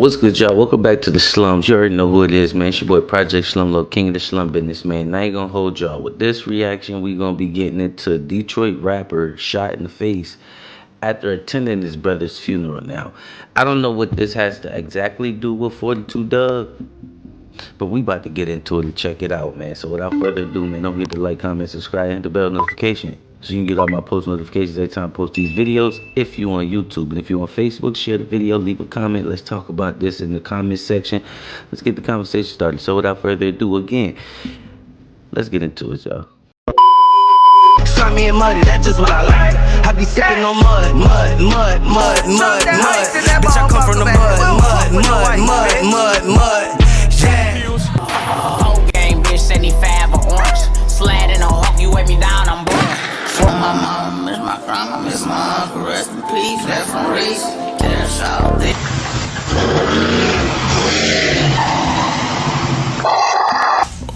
What's good, y'all? Welcome back to the slums. You already know who it is, man. It's your boy Project Slumlord, king of the slum business, man. And I ain't gonna hold y'all. With this reaction, we gonna be getting into Detroit rapper shot in the face after attending his brother's funeral. Now, I don't know what this has to exactly do with 42 Dugg, but we about to get into it and check it out, man. So without further ado, man, don't forget to like, comment, subscribe, and hit the bell notification so you can get all my post notifications every time I post these videos. If you on YouTube and if you on Facebook, share the video, leave a comment. Let's talk about this in the comment section. Let's get the conversation started. So without further ado, again, let's get into it, y'all. Try me and muddy, that's just what I like. I be sipping on mud. Bitch, I come from the mud. Yeah. Whole game, bitch, 75 or orange. Sliding on hawk, you weigh me down, I'm born. From my mom, miss my grandma, miss my uncle, rest in peace, that's from Reese. Cash out there.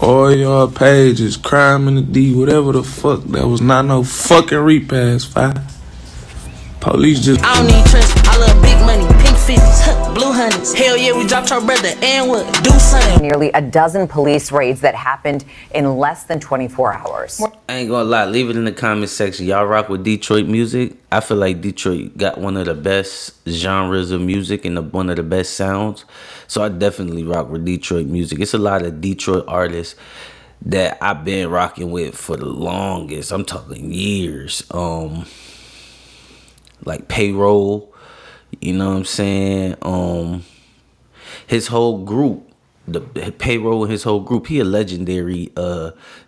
All y'all pages, crime in the D, whatever the fuck. That was not no fucking repass, fi. Police just. I don't need trust, I love big money, pink fitties, blue honeys. Hell yeah, we dropped our brother, and what? Do something. Nearly a dozen police raids that happened in less than 24 hours. I ain't gonna lie, leave it in the comment section. Y'all rock with Detroit music? I feel like Detroit got one of the best genres of music and one of the best sounds. So I definitely rock with Detroit music. It's a lot of Detroit artists that I've been rocking with for the longest. I'm talking years. Like Payroll, you know what I'm saying? His whole group, the Payroll and his whole group, he a legendary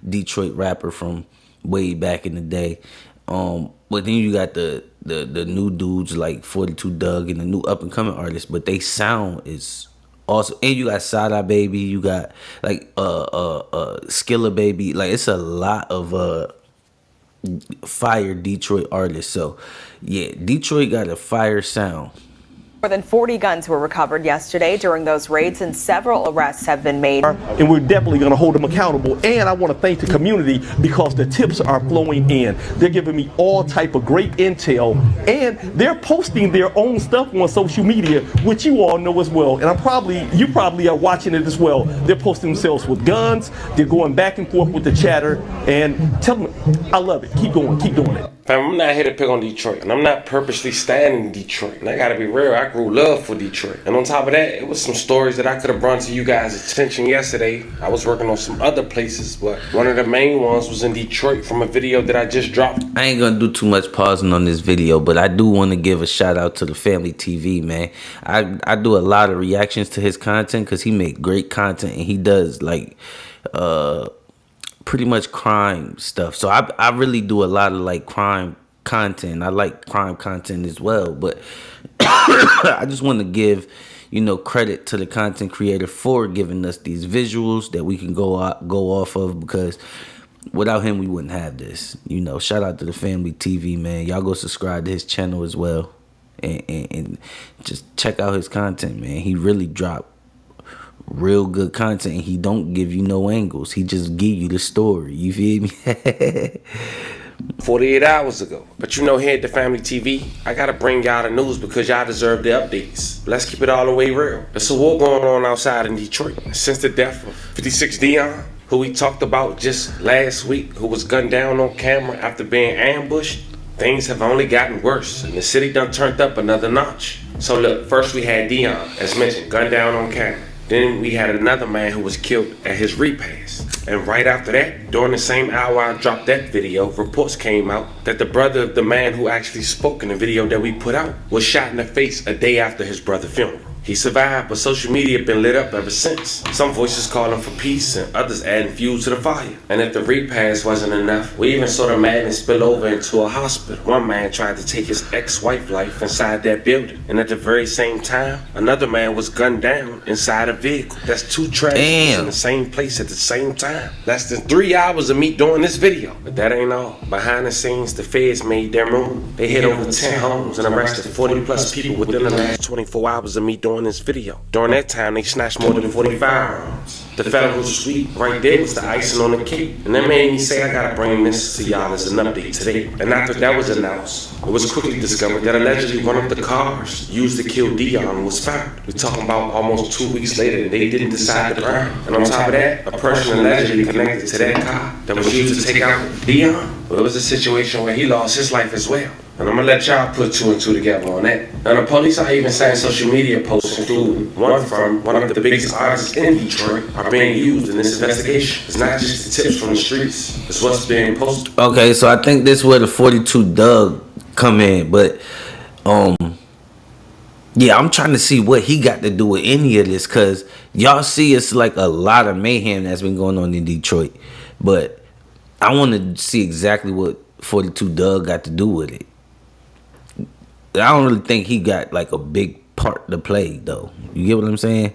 Detroit rapper from way back in the day. But then you got the new dudes like 42 Dugg and the new up and coming artists, but they sound is awesome. And you got Sada Baby, you got like Skilla Baby, like it's a lot of fire Detroit artists. So yeah, Detroit got a fire sound. More than 40 guns were recovered yesterday during those raids, and several arrests have been made. And we're definitely going to hold them accountable. And I want to thank the community because the tips are flowing in. They're giving me all type of great intel, and they're posting their own stuff on social media, which you all know as well. And you probably are watching it as well. They're posting themselves with guns. They're going back and forth with the chatter. And tell them, I love it. Keep going. Keep doing it. I'm not here to pick on Detroit, and I'm not purposely standing in Detroit. And I gotta be real, I grew love for Detroit. And on top of that, it was some stories that I could have brought to you guys' attention yesterday. I was working on some other places, but one of the main ones was in Detroit from a video that I just dropped. I ain't gonna do too much pausing on this video, but I do want to give a shout out to the Family TV, man. I do a lot of reactions to his content because he make great content, and he does like pretty much crime stuff. So I really do a lot of like crime content. I like crime content as well, but I just want to give, you know, credit to the content creator for giving us these visuals that we can go off of, because without him we wouldn't have this. You know, shout out to the Family TV, man. Y'all go subscribe to his channel as well, and just check out his content, man. He really dropped real good content, and he don't give you no angles. He just give you the story. You feel me? 48 hours ago. But you know, here at the Family TV, I gotta bring y'all the news because y'all deserve the updates. Let's keep it all the way real. There's a war going on outside in Detroit since the death of 56 Dion, who we talked about just last week, who was gunned down on camera after being ambushed. Things have only gotten worse, and the city done turned up another notch. So look, first we had Dion, as mentioned, gunned down on camera. Then we had another man who was killed at his repast. And right after that, during the same hour I dropped that video, reports came out that the brother of the man who actually spoke in the video that we put out was shot in the face a day after his brother's funeral. He survived, but social media been lit up ever since. Some voices calling for peace and others adding fuel to the fire. And if the repast wasn't enough, we even saw the madness spill over into a hospital. One man tried to take his ex-wife's life inside that building. And at the very same time, another man was gunned down inside a vehicle. That's two tragedies in the same place at the same time. Less than 3 hours of me doing this video. But that ain't all. Behind the scenes, the feds made their move. They hit over 10 homes and arrested 40 plus people within the last 24 hours of me doing this video. During that time, they snatched more than 40 firearms. The federal sweep right there was the icing on the cake. And that made me say I gotta bring this to y'all as an update today. And after that was announced, it was quickly discovered that allegedly one of the cars used to kill Dion was found. We're talking about almost 2 weeks later, they didn't decide to burn. And on top of that, a person allegedly connected to that car that was used to take out Dion. Well, it was a situation where he lost his life as well. And I'm gonna let y'all put 2 and 2 together on that. Now the police are even saying social media posts, including one from one of the biggest artists in Detroit, are being used in this investigation. It's not just the tips from the streets, it's what's being posted. Okay, so I think this is where the 42 Doug come in, but yeah, I'm trying to see what he got to do with any of this, cause y'all see it's like a lot of mayhem that's been going on in Detroit, but I want to see exactly what 42 Doug got to do with it. I don't really think he got like a big part to play though. You get what I'm saying?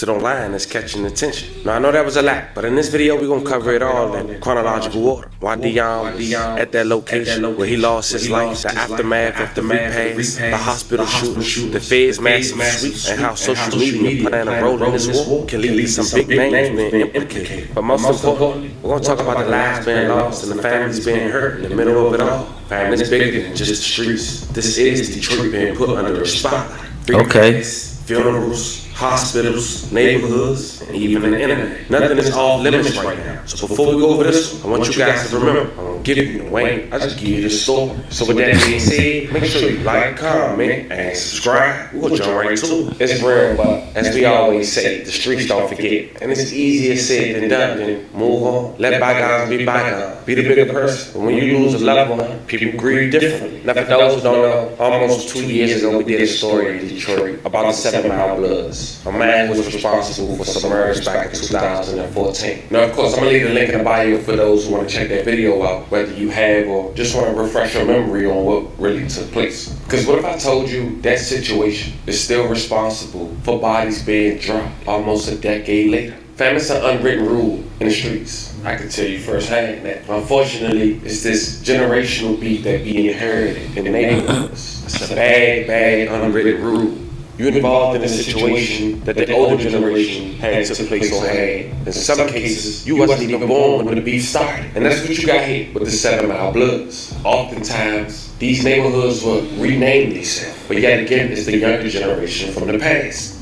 Online that's catching attention. Now I know that was a lot, but in this video we're gonna cover it all in chronological order. Why Dion was at that location where he lost his life, the aftermath of the repass, the hospital shooting, the Fed's massive sweep, and how social media playing a role in this war can lead to some big names being implicated. But most importantly, we're gonna talk about the lives being lost and the families being hurt in the middle of it all. Family is bigger than just the streets. This is Detroit being put under a spotlight. Okay. Funerals, hospitals, neighborhoods, and even the internet. Nothing is off limits right now. So before we go over this, I want you guys to remember, I'm gonna give you Wayne. I just give you the story. So with that being said, make sure you like, comment, and subscribe. We'll jump right to it. It's real, but as we always say, the streets don't forget. And it's easier said than done. Then move on. Let bygones be bygones. Be the bigger person. But when you lose a loved one, people grieve differently. Now for those who don't know, almost 2 years ago we did a story in Detroit about the 7 Mile Bloods. A man was responsible for some murders back in 2014. Now, of course, I'm gonna leave the link in the bio for those who want to check that video out, whether you have or just want to refresh your memory on what really took place. Because what if I told you that situation is still responsible for bodies being dropped almost a decade later? Fam, it's an unwritten rule in the streets. I can tell you firsthand that unfortunately it's this generational beat that be inherited in the neighborhoods. It's a bad unwritten rule. You're involved in a situation that the older generation had took place or had. In some cases, you wasn't even born when the beef started. And that's what you got here with the 7 Mile Bloods. Oftentimes, these neighborhoods will rename themselves. But yet again, it's the younger generation from the past.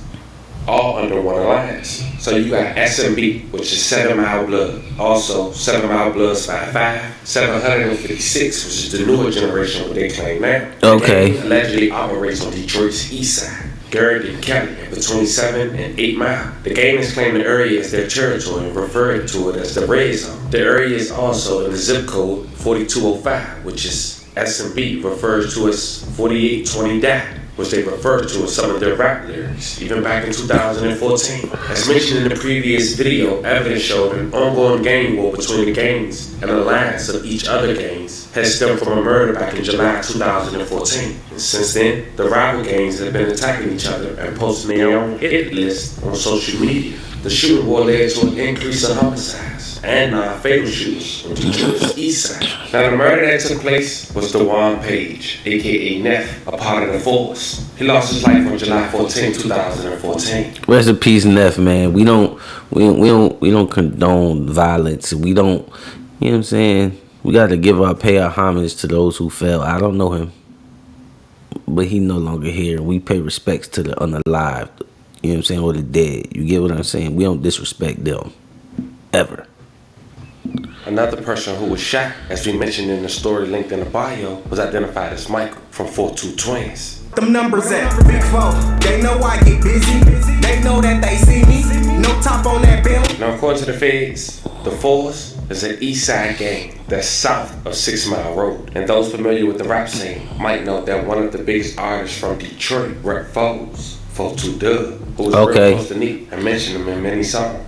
All under one alliance. So you got SMB, which is 7 Mile Blood. Also, 7 Mile Bloods 5-5. 756, which is the newer generation, what they claim now. Okay. They allegedly operates on Detroit's east side. Gerd and Kelly, between 7 and 8 Mile. The gang has claimed the area as their territory and referring to it as the red zone. The area is also in the zip code 4205, which is SMB refers to as 4820 DAC, which they refer to in some of their rap lyrics, even back in 2014. As mentioned in the previous video, evidence showed an ongoing gang war between the gangs and an alliance of each other gangs has stemmed from a murder back in July 2014. And since then, the rival gangs have been attacking each other and posting their own hit list on social media. The shooting war led to an increase in homicides and non-fatal shootings on Detroit's east side. Now the murder that took place was DeJuan Page, aka Neff, a part of the force. He lost his life on July 14, 2014. Rest in peace, Neff, man. We don't condone violence. We don't, you know what I'm saying? We got to pay our homage to those who fell. I don't know him, but he no longer here. We pay respects to the unalived, you know what I'm saying, or the dead. You get what I'm saying? We don't disrespect them, ever. Another person who was shot, as we mentioned in the story linked in the bio, was identified as Michael from 42 Twins. Them numbers at Big 4, they know I get busy. They know that they see me. No top on that bill. Now, according to the feds, the Force is an east side gang that's south of 6 Mile Road. And those familiar with the rap scene might know that one of the biggest artists from Detroit, Rep Foes, 42 Doug, who was very close to Neek and mentioned him in many songs.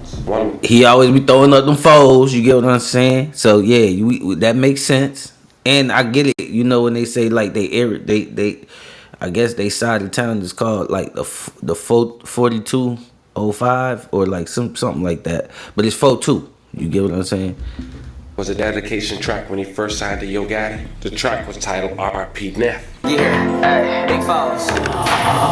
He always be throwing up them foes, you get what I'm saying? So yeah, that makes sense. And I get it, you know, when they say like they I guess they side of town is called like the 4205 or like something like that. But it's 42. You get what I'm saying? Was a dedication track when he first signed to Yo Gotti. The track was titled R.I.P. Neff. Yeah, Big Foes.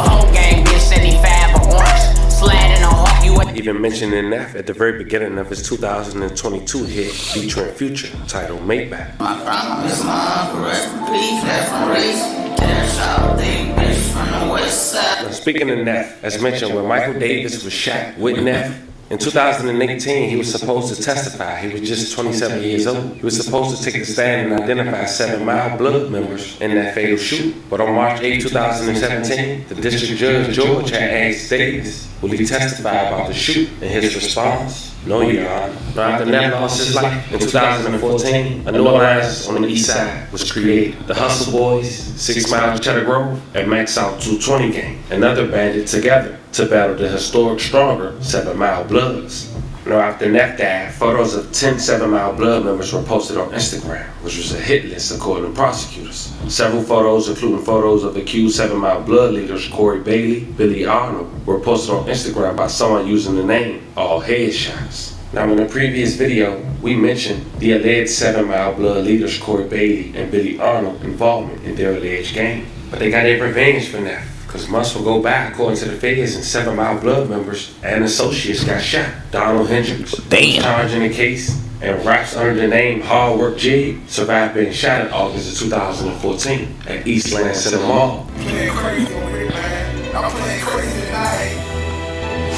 Whole gang bitch 75 or orange. Sliding on hawk, you Even even mentioning Neff at the very beginning of his 2022 hit featuring Future, titled Maybach. My grandma is my uncle, rest in peace, left from race. Cash out, big bitch from the west side. Now, speaking of Neff, as mentioned, when Michael Davis was shot with Neff, in 2018, he was supposed to testify. He was just 27 years old. He was supposed to take the stand and identify 7 Mile Blood members in that fatal shoot. But on March 8, 2017, the district judge George had asked Davis, will he testify about the shoot? And his response, no, Your Honor. Now, after Neff lost his life in 2014, a new alliance on the east side was created. The Hustle Boys, 6 Mile Cheddar Grove, and Max Out 220 Gang, another bandit together to battle the historic stronger 7 Mile Bloods. Now, after Neff died, photos of 10 7 Mile Blood members were posted on Instagram, which was a hit list according to prosecutors. Several photos, including photos of accused 7 Mile Blood leaders Corey Bailey, Billy Arnold, were posted on Instagram by someone using the name All Headshots. Now, in the previous video, we mentioned the alleged 7 Mile Blood leaders Corey Bailey and Billy Arnold involvement in their alleged gang. But they got their revenge for Neff, because months will go by, according to the feds, and 7 Mile Blood members and associates got shot. Donald Hendricks was charged in the case, and raps under the name Hard Work Jig survived being shot in August of 2014 at Eastland Center Mall. Playing crazy over here, man. I'm playing crazy tonight.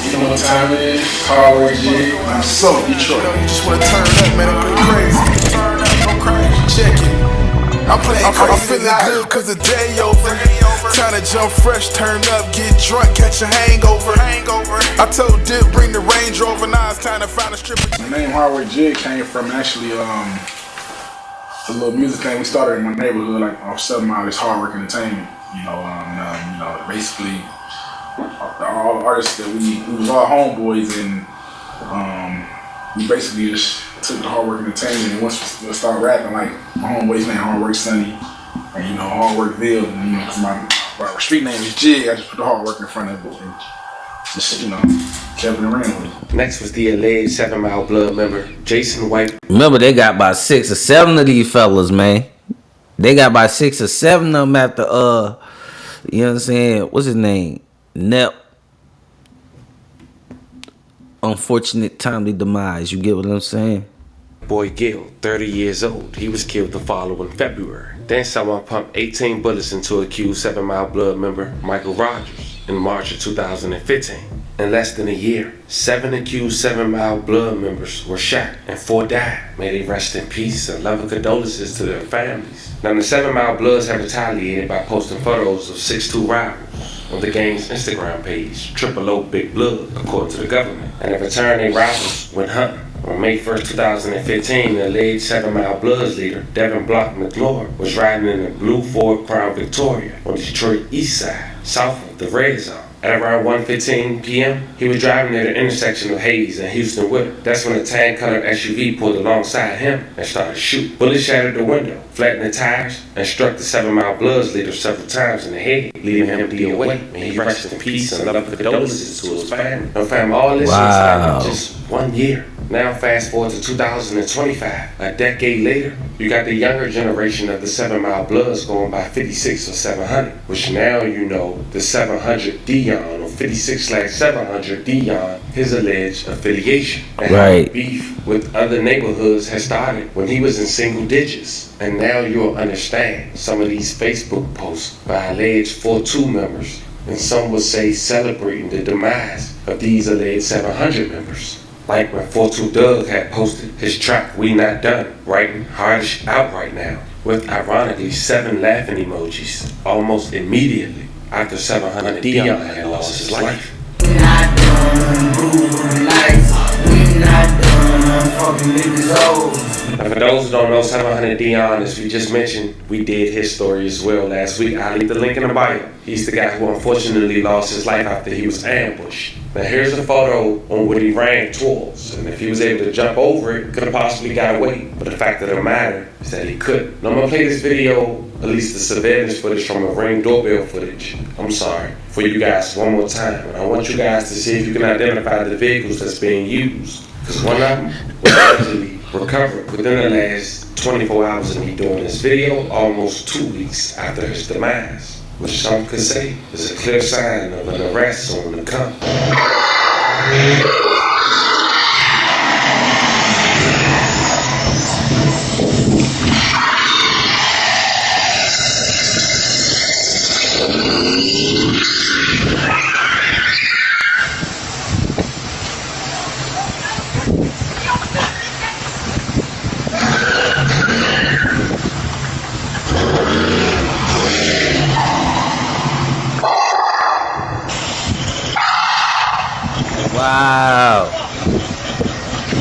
You know what time it is? Hard Work Jig. I'm so Detroit. You just want to turn up, man. I'm going crazy. Turn up, go crazy. Check it. I'm feeling good cause the day over. Time to jump fresh, turn up, get drunk, catch a hangover. I told Dip bring the Range Rover, now it's time to find a stripper. The name Hard Work Jig came from actually a little music thing we started in my neighborhood, like off 7 Mile, this Hard Work Entertainment. Basically all the artists that we was all homeboys, and we basically just took the Hard Work Entertainment, and once we started rapping, like my homeboy's name Hard Work Sunny, and Hard Work Ville, and cause my street name is Jig, I just put the Hard Work in front of it, and just kept it around. Next was the alleged 7 Mile Blood member Jason White. Remember, they got about 6 or 7 of these fellas, man. They got about 6 or 7 of them after you know what I'm saying? What's his name? Nep. Unfortunate timely demise. You get what I'm saying? Boy Gill, 30 years old, he was killed the following February. Then someone pumped 18 bullets into accused 7 Mile Blood member Michael Rogers in March of 2015. In less than a year, 7 accused 7 Mile Blood members were shot and 4 died. May they rest in peace and loving condolences to their families. Now, the 7 Mile Bloods have retaliated by posting photos of 6'2" rivals on the gang's Instagram page, Triple O Big Blood, according to the government. And in return, they rivals went hunting. On May 1st, 2015, the alleged 7 Mile Bloods leader, Devin Block McClure, was riding in a blue Ford Crown Victoria on Detroit East Side, south of the Red Zone. At around 1:15 p.m., he was driving near the intersection of Hayes and Houston Whip. That's when a tan-colored SUV pulled alongside him and started shooting. Bullets shattered the window, flattened the tires, and struck the 7 Mile Bloods leader several times in the head, leaving him DOA. May he rest in peace and love condolences to his family. Now, fam, all this is like just 1 year. Now fast forward to 2025, a decade later, you got the younger generation of the 7 Mile Bloods going by 56 or 700, which now you know the 700 Dion or 56/700 Dion, his alleged affiliation. And how beef with other neighborhoods has started when he was in single digits. And now you'll understand some of these Facebook posts by alleged 4-2 members, and some would say celebrating the demise of these alleged 700 members. Like when 4-2 Doug had posted his track We Not Done, writing Hardish out right now, with ironically 7 laughing emojis, almost immediately after 700 Dion had lost his life. We not done, moving nights. We not done, fucking niggas old. Now, for those who don't know 700 Dion, as we just mentioned, we did his story as well last week. I'll leave the link in the bio. He's the guy who unfortunately lost his life after he was ambushed. Now here's a photo on what he ran towards, and if he was able to jump over it, could have possibly got away. But the fact of the matter is that he couldn't. Now I'm gonna play this video, at least the surveillance footage from a Ring doorbell footage, for you guys one more time. And I want you guys to see if you can identify the vehicles that's being used. Because one of them was allegedly recovered within the last 24 hours of me doing this video, almost 2 weeks after his demise, which some could say is a clear sign of an arrest on the come. Wow.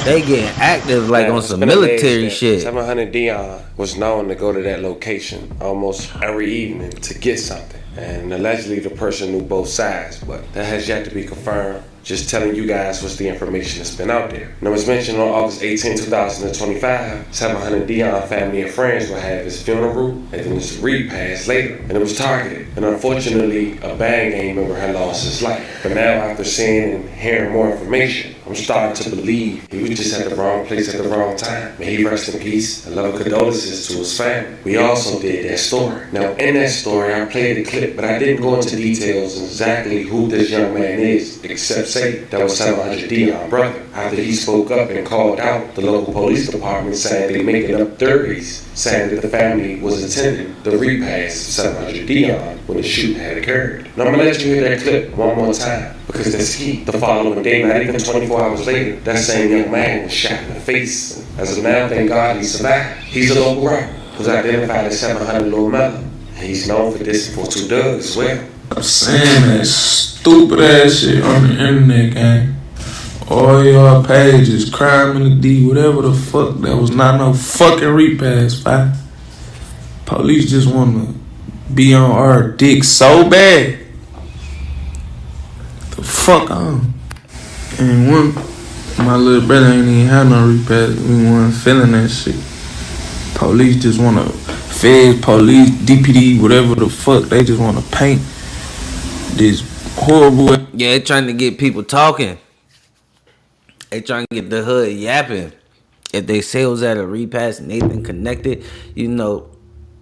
They getting active like Now, on it's some been alleged military that shit. 700 Dion was known to go to that location almost every evening to get something. And allegedly the person knew both sides, but that has yet to be confirmed. Just telling you guys what's the information that's been out there. Now, it's mentioned on August 18, 2025, 700 Dion family and friends will have his funeral and then his repast later. And it was targeted. And unfortunately, a band gang member had lost his life. But now, after seeing and hearing more information, I'm starting to believe he was just at the wrong place at the wrong time. May he rest in peace and love and condolences to his family. We also did that story. Now, in that story, I played a clip, but I didn't go into details on exactly who this young man is, except say that was 700 Dion brother. After he spoke up and called out the local police department saying they making up theories, saying that the family was attending the repast of 700 Dion when the shoot had occurred. Now, I'm gonna let you hear that clip one more time, because that's key. The following day, not even 24 hours later, that same young man was shot in the face. As of now, thank God he survived. He's a local rapper who's identified as 700 Lil Mellow. And he's known for this for 2 Doug as well. I'm saying that stupid ass shit on the internet, gang. All y'all pages, crime in the D, whatever the fuck. That was not no fucking repass, five. Police just wanna be on our dick so bad. The fuck on. And one, my little brother ain't even had no repass. We weren't feeling that shit. Police just wanna, feds, police, DPD, whatever the fuck, they just wanna paint this horrible. Yeah, they trying to get people talking. They trying to get the hood yapping. If they say it was at a repass and they been connected, you know,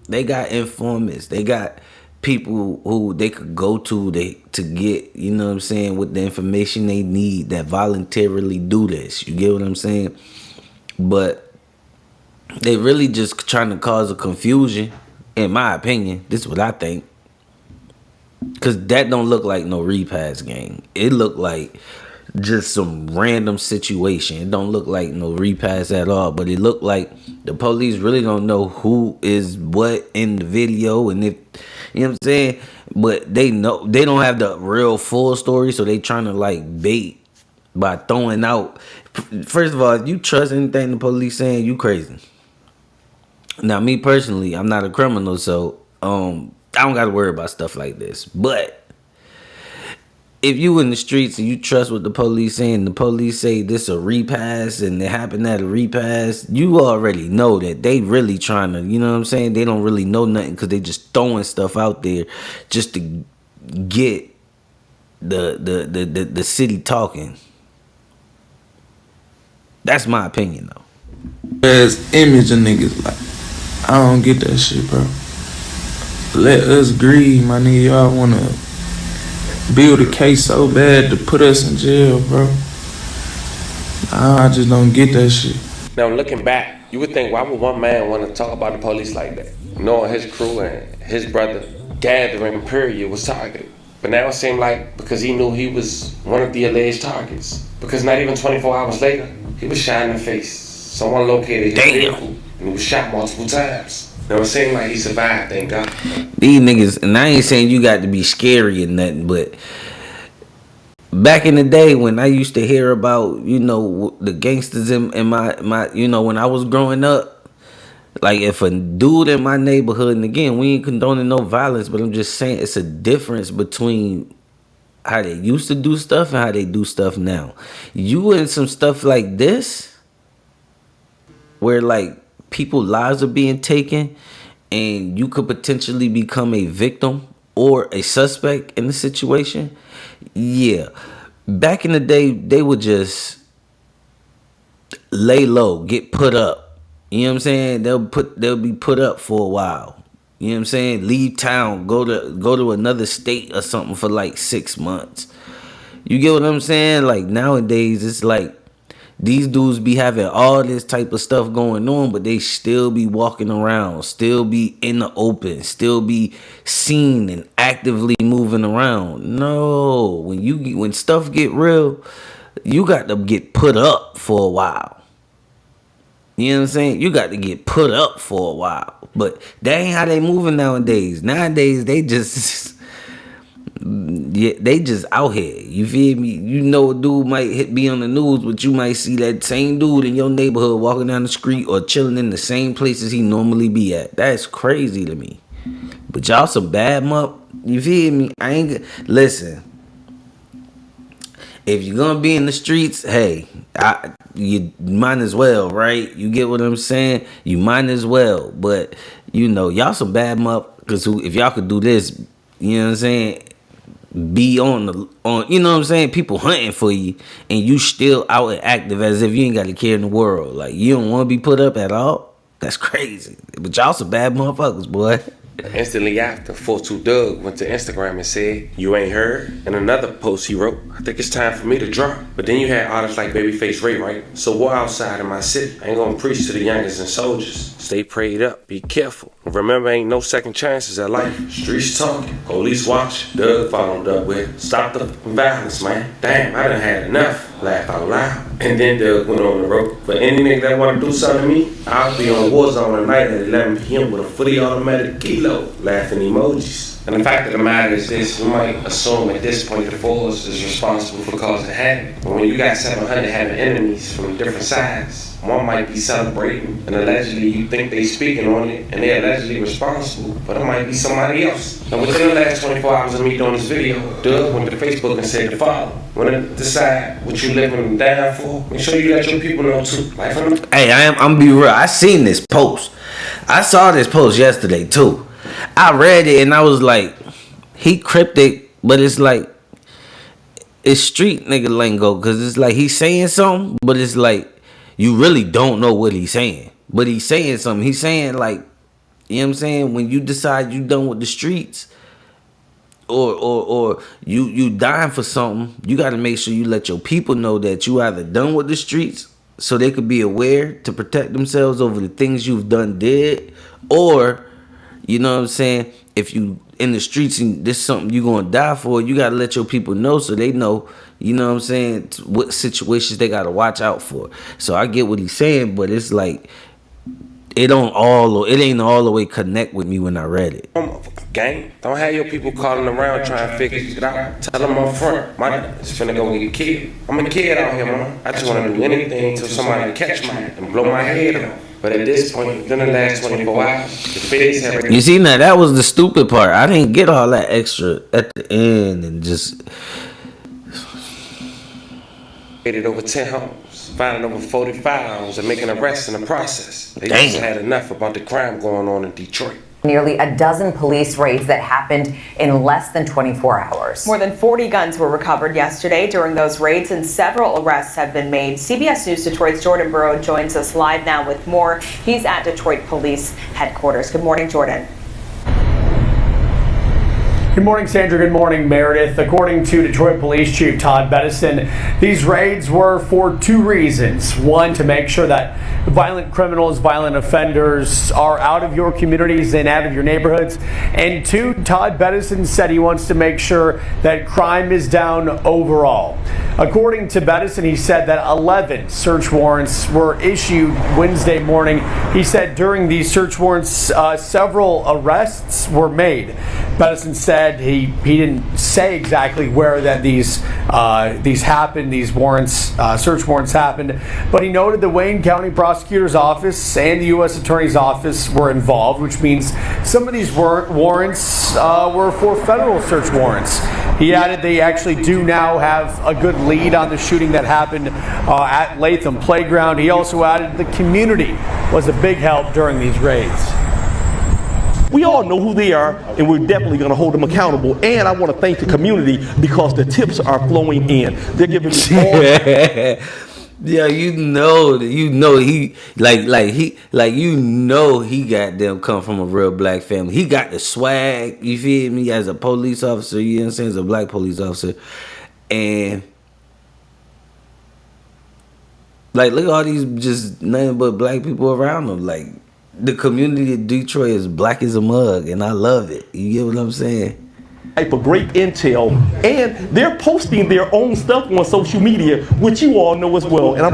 they got informants. They got people who they could go to to get, you know what I'm saying, with the information they need that voluntarily do this. You get what I'm saying? But they really just trying to cause a confusion, in my opinion. This is what I think. Cause that don't look like no repass game. It look like just some random situation. It don't look like no repass at all. But it look like the police really don't know who is what in the video, and if you know what I'm saying. But they know they don't have the real full story, so they trying to like bait by throwing out. First of all, if you trust anything the police saying, you crazy. Now, me personally, I'm not a criminal, so I don't got to worry about stuff like this. But if you in the streets and you trust what the police saying, the police say this a repass and it happened at a repass, you already know that they really trying to, you know what I'm saying? They don't really know nothing because they just throwing stuff out there just to get the city talking. That's my opinion, though. As image of niggas, like, I don't get that shit, bro. Let us grieve, my nigga. Y'all wanna build a case so bad to put us in jail, bro. I just don't get that shit. Now, looking back, you would think, why would one man want to talk about the police like that? Knowing his crew and his brother gathering period was targeted. But now it seemed like because he knew he was one of the alleged targets. Because not even 24 hours later, he was shot in the face. Someone located his vehicle and he was shot multiple times. Now it seemed like he survived, thank God. These niggas, and I ain't saying you got to be scary or nothing, but back in the day when I used to hear about, you know, the gangsters in my you know, when I was growing up, like if a dude in my neighborhood, and again, we ain't condoning no violence, but I'm just saying it's a difference between how they used to do stuff and how they do stuff now. You in some stuff like this, where like people's lives are being taken and you could potentially become a victim or a suspect in the situation. Yeah. Back in the day, they would just lay low, get put up. You know what I'm saying? They'll be put up for a while. You know what I'm saying? Leave town, go to another state or something for like 6 months. You get what I'm saying? Like nowadays, it's like these dudes be having all this type of stuff going on, but they still be walking around, still be in the open, still be seen and actively moving around. No, when stuff get real, you got to get put up for a while. You know what I'm saying? You got to get put up for a while. But that ain't how they moving nowadays. Nowadays, they just Yeah, they just out here. You feel me? You know, a dude might be on the news, but you might see that same dude in your neighborhood walking down the street or chilling in the same places he normally be at. That's crazy to me. But y'all some bad mup. You feel me? I ain't listen. If you're gonna be in the streets, hey, you might as well, right? You get what I'm saying? You might as well. But you know, y'all some bad mup. Cause if y'all could do this, you know what I'm saying? Be on you know what I'm saying, people hunting for you and you still out and active as if you ain't got a care in the world. Like you don't want to be put up at all. That's crazy. But y'all some bad motherfuckers, boy. Instantly after, 42 Doug went to Instagram and said, "You ain't heard?" In another post he wrote, "I think it's time for me to drop." But then you had artists like Babyface Ray, right? So war outside in my city. I ain't gonna preach to the youngers and soldiers. Stay prayed up, be careful. Remember, ain't no second chances at life. Streets talking, police watch. Doug followed up with, "Stop the violence, man. Damn, I done had enough." Laugh out loud. And then Doug went on the road. For any nigga that wanna do something to me, I'll be on Warzone tonight at 11 p.m. with a fully automatic kilo. Laughing emojis. And the fact of the matter is this, we might assume at this point the force is responsible for causing havoc. But when you got 700 having enemies from different sides, one might be celebrating and allegedly you think they speaking on it and they're allegedly responsible, but it might be somebody else. And within the last 24 hours of me doing this video, Doug went to Facebook and said to follow. When to decide what you living down for, make sure you let your people know too. Life on the Hey, I'm be real. I seen this post. I saw this post yesterday too. I read it and I was like, he cryptic, but it's like, it's street nigga lingo, because it's like he's saying something, but it's like you really don't know what he's saying. But he's saying something. He's saying like, you know what I'm saying? When you decide you done with the streets, or you dying for something, you got to make sure you let your people know that you either done with the streets so they could be aware to protect themselves over the things you've did, or, you know what I'm saying, if you in the streets and this is something you gonna die for, you gotta let your people know so they know, you know what I'm saying, what situations they gotta watch out for. So I get what he's saying, but it's like it ain't all the way connect with me when I read it. Gang, don't have your people calling around trying to figure it out. Tell them up front, my it's finna go get killed. I'm a kid out here, man. I just wanna do anything till somebody catch me and blow my head off. But at this point, within the last 24 hours, the feds have... You see, now that was the stupid part. I didn't get all that extra at the end and just... Raided over 10 homes, finding over 40 firearms and making arrests in the process. They just had enough about the crime going on in Detroit. Nearly a dozen police raids that happened in less than 24 hours. More than 40 guns were recovered yesterday during those raids, and several arrests have been made. CBS News Detroit's Jordan Burrow joins us live now with more. He's at Detroit Police Headquarters. Good morning, Jordan. Good morning, Sandra. Good morning, Meredith. According to Detroit Police Chief Todd Bettison, these raids were for two reasons. One, to make sure that violent criminals, violent offenders are out of your communities and out of your neighborhoods. And two, Todd Bettison said he wants to make sure that crime is down overall. According to Bettison, he said that 11 search warrants were issued Wednesday morning. He said during these search warrants, several arrests were made. Bettison said he didn't say exactly where that these happened, these warrants, search warrants happened, but he noted the Wayne County Prosecutor's Office and the U.S. Attorney's Office were involved, which means some of these warrants were for federal search warrants. He added they actually do now have a good lead on the shooting that happened at Latham Playground. He also added the community was a big help during these raids. We all know who they are, and we're definitely going to hold them accountable. And I want to thank the community because the tips are flowing in. They're giving me all... Yeah, you know he he got them come from a real black family. He got the swag, you feel me, as a police officer, you know what I'm saying, as a black police officer. And like, look at all these just nothing but black people around him. Like, the community of Detroit is black as a mug, and I love it. You get what I'm saying? Type of great intel, and they're posting their own stuff on social media, which you all know as well. And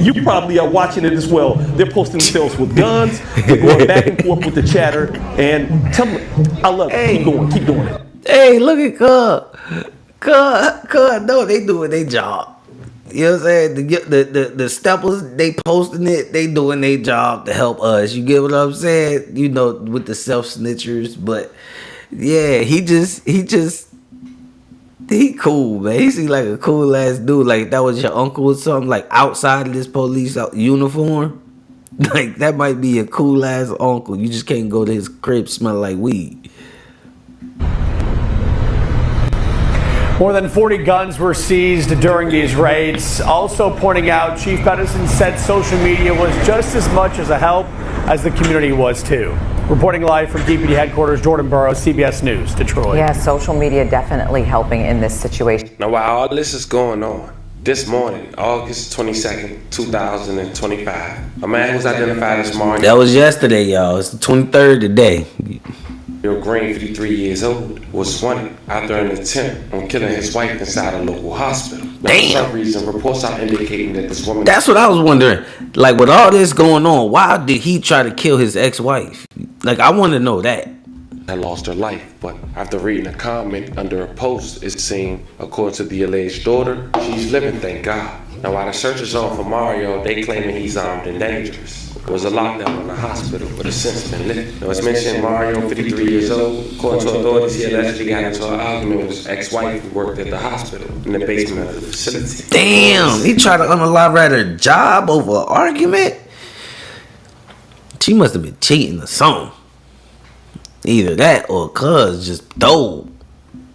you probably are watching it as well. They're posting themselves with guns. They're going back and forth with the chatter, and tell them, I love it. Keep going, keep doing it. Hey, look at Cub. No, they doing their job. You know what I'm saying? The steppers, they posting it, they doing their job to help us. You get what I'm saying? You know, with the self snitchers, but yeah, he cool, man. He seemed like a cool ass dude. Like that was your uncle or something. Like outside of this police uniform, like that might be a cool ass uncle. You just can't go to his crib smelling like weed. More than 40 guns were seized during these raids. Also pointing out, Chief Bettison said social media was just as much as a help as the community was too. Reporting live from DPD headquarters, Jordan Burroughs, CBS News, Detroit. Yeah, social media definitely helping in this situation. Now, while all this is going on, this morning, August 22nd, 2025, a man was identified as Mario. That was yesterday, y'all. It's the 23rd today. Green, 53 years old, was wanted after an attempt on killing his wife inside a local hospital. Now, for some reason, reports are indicating that this woman... That's what I was wondering. Like, with all this going on, why did he try to kill his ex-wife? Like, I want to know that. Had lost her life, but after reading a comment under a post, it seemed, according to the alleged daughter, she's living, thank God. Now, while the search is on for Mario, they claiming he's armed and dangerous. There was a lockdown in the hospital, but it's since been lifted. Now, it's mentioned Mario, 53 years old. According to authorities, he allegedly got into an argument with his ex-wife who worked at the hospital in the basement of the facility. Damn, he tried to unalive her job over an argument? She must have been cheating or something. Either that or cuz just dope.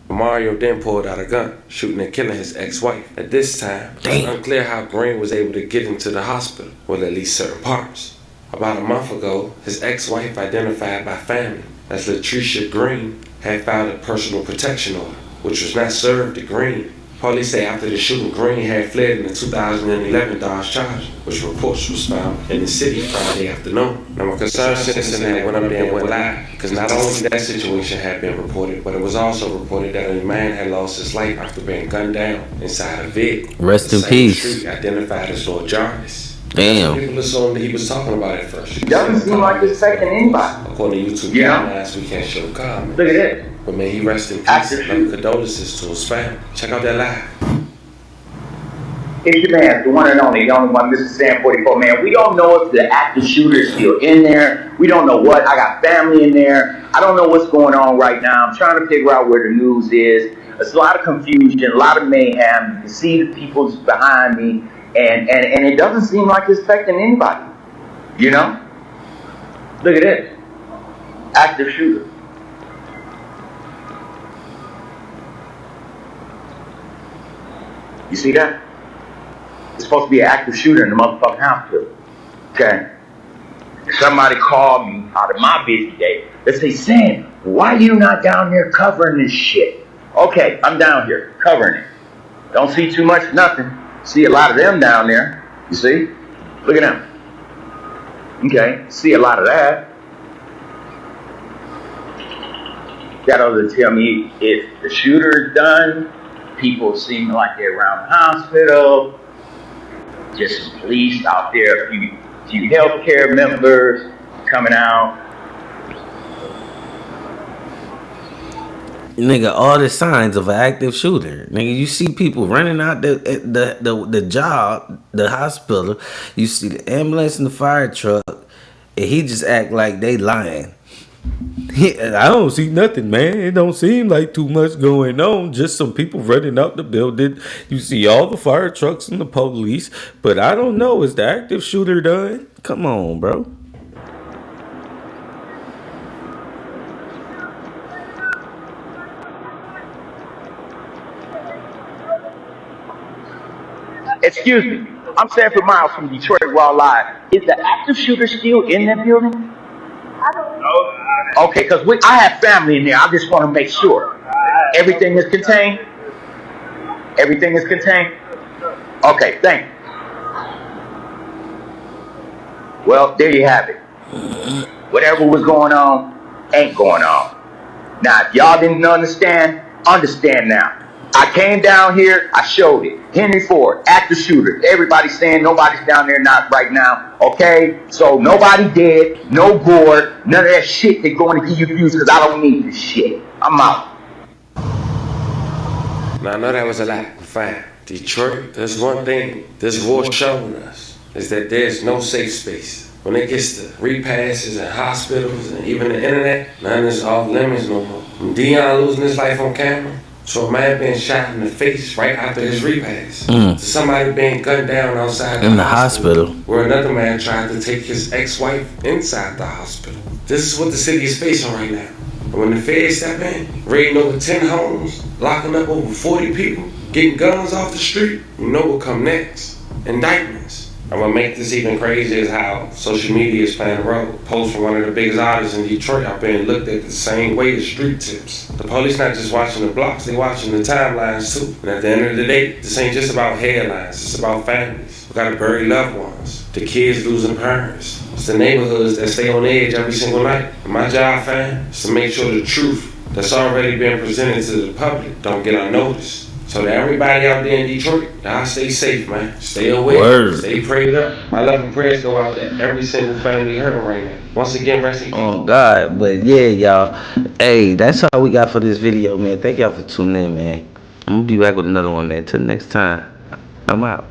Mario then pulled out a gun, shooting and killing his ex-wife. At this time, it's unclear how Green was able to get into the hospital, with at least certain parts. About a month ago, his ex-wife, identified by family as Latricia Green, had filed a personal protection order, which was not served to Green. Police say after the shooting, Green had fled in the 2011 Dodge Charger, which reports was found in the city Friday afternoon. Now, a concerned citizen had went up there and went live, because not only that situation had been reported, but it was also reported that a man had lost his life after being gunned down inside a vehicle. Rest in peace. Street identified as Lord Jarvis. Damn. People assumed that he was talking about it first. It doesn't seem like it's affecting anybody. According to YouTube guidelines, we can't show comments. Look at it. But may he rest in peace and condolences to his family. Check out that live. It's your man, the one and only, the only one, Mr. Sam 44, man. We don't know if the active shooter is still in there. We don't know what. I got family in there. I don't know what's going on right now. I'm trying to figure out where the news is. There's a lot of confusion, a lot of mayhem. You can see the people behind me, and it doesn't seem like it's affecting anybody. You know? Look at this. Active shooter. You see that? It's supposed to be an active shooter in the motherfucking hospital. Okay? Somebody called me out of my busy day. They say, Sam, why are you not down here covering this shit? Okay, I'm down here covering it. Don't see too much, nothing. See a lot of them down there. You see? Look at them. Okay, see a lot of that. That ought to tell me if the shooter is done. People seem like they're around the hospital. Just some police out there, a few healthcare members coming out. Nigga, all the signs of an active shooter. Nigga, you see people running out the job, the hospital. You see the ambulance and the fire truck, and he just act like they lying. I don't see nothing, man. It don't seem like too much going on. Just some people running out the building. You see all the fire trucks and the police. But I don't know. Is the active shooter done? Come on, bro. Excuse me. I'm Sanford Miles from Detroit Raw Live. Is the active shooter still in that building? I don't know. Okay, because I have family in there. I just want to make sure. Everything is contained? Everything is contained? Okay, thank you. Well, there you have it. Whatever was going on, ain't going on. Now, if y'all didn't understand now. I came down here, I showed it. Henry Ford, active shooter. Everybody's saying nobody's down there not right now. Okay? So nobody dead, no gore, none of that shit they're going to give you views because I don't need this shit. I'm out. Now, I know that was a lot. Fine. Detroit, there's one thing this war showing us, is that there's no safe space. When it gets to repasses and hospitals and even the internet, none is off limits no more. From Dion losing his life on camera, to a man being shot in the face right after his repass, to somebody being gunned down outside in the hospital, where another man tried to take his ex-wife inside the hospital. This is what the city is facing right now. And when the feds step in, raiding over 10 homes, locking up over 40 people, getting guns off the street, you know what come next? Indictments. And what makes this even crazy is how social media is playing a role. Posts from one of the biggest artists in Detroit are being looked at the same way as street tips. The police not just watching the blocks, they watching the timelines too. And at the end of the day, this ain't just about headlines, it's about families. We gotta bury loved ones, the kids losing parents. It's the neighborhoods that stay on edge every single night. And my job, fam, is to make sure the truth that's already been presented to the public don't get unnoticed. So to everybody out there in Detroit, y'all stay safe, man. Stay aware, stay prayed up. My love and prayers go out to every single family hurting right now. Once again, rest in peace. Oh God, but yeah, y'all. Hey, that's all we got for this video, man. Thank y'all for tuning in, man. I'm gonna be back with another one, man. Till next time, I'm out.